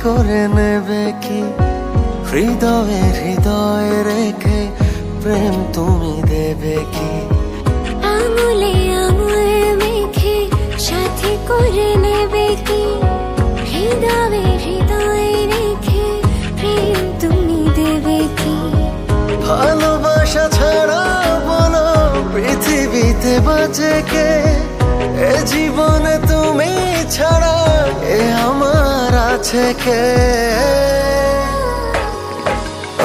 করে নেবে কি হৃদয়ে হৃদয় রেখে প্রেম তুমি দেবে কি আঙুলে আঙুল মেখে সাথে করে নেবে কি হৃদয়ে হৃদয় রেখে প্রেম তুমি দেবে কি ভালোবাসা ছাড়া বলো পৃথিবীতে বাঁচে কে এ জীবনে তুমি ছাড়া এ আমার আছে কে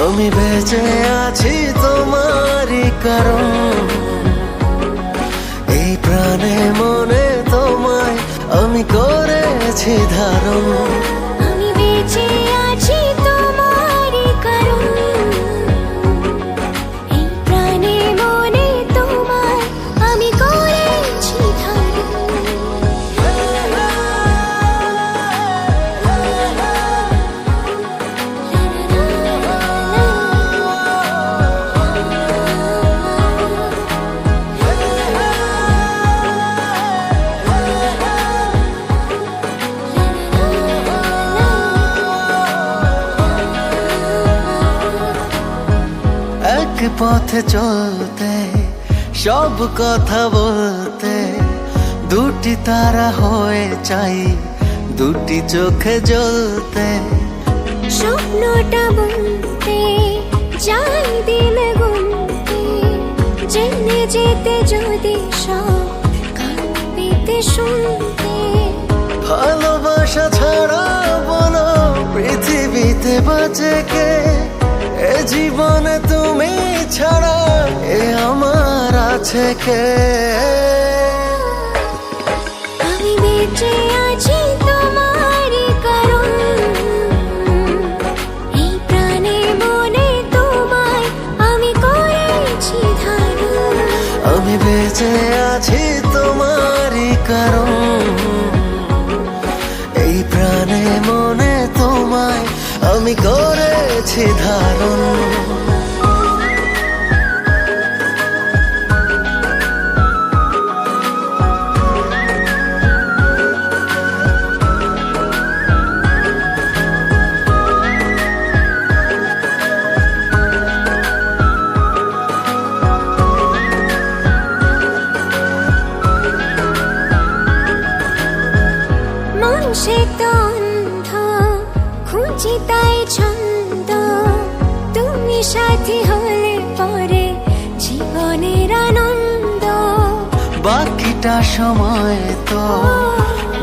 আমি বেঁচে আছি তোমারই কারণ এই প্রাণে মনে তোমায় আমি করেছি ধারণ আমি বেঁচে আছি তোমারই কারণ এই প্রাণে মনে তোমায় আমি করেছি এক পথে চলতে সব কথা বলতে দুটি তারা হয়ে চাই দুটি চোখে জ্বলতে স্বপ্নটা বলতে যাই দিন গুনতে জেনে যেতে যদি সব কান পেতে শুনতে ভালোবাসা ছাড়া বলো পৃথিবীতে বাঁচে কে এ জীবনে তুমি ছাড়া এ আমার আছে কে আমি বেঁচে আছি তোমারই কারণ এই প্রাণে মনে তোমায় আমি করেছি ধারণ আমি বেঁচে আছি তোমারই কারণ এই প্রাণে মনে তোমায় আমি করেছি ধারণ মন সে তো অন্ধ খুঁজি তাই ছন্দ তুমি সাথী হলে পরে জীবনের আনন্দ বাকিটা সময় তো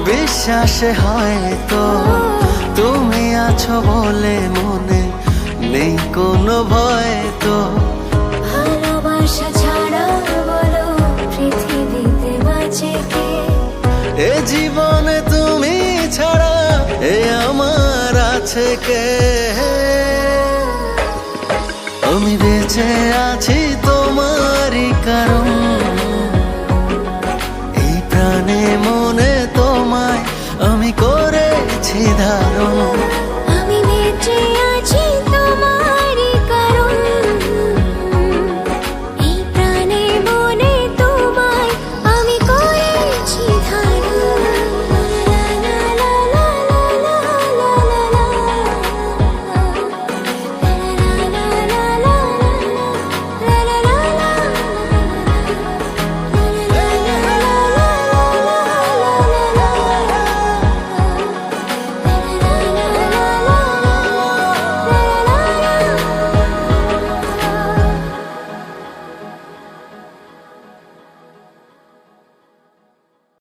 বিশ্বাসে হয়তো তুমি আছো বলে মনে নেই কোনো ভয় তো ভালোবাসা ছাড়া বলো পৃথিবীতে বাঁচে কে এ জীবনে তুমি ছাড়া এ আমার আছে কে আমি বেঁচে আছি তোমারই কারণ এই প্রাণে মনে তোমায় আমি করেছি ধারণ আমি বেঁচে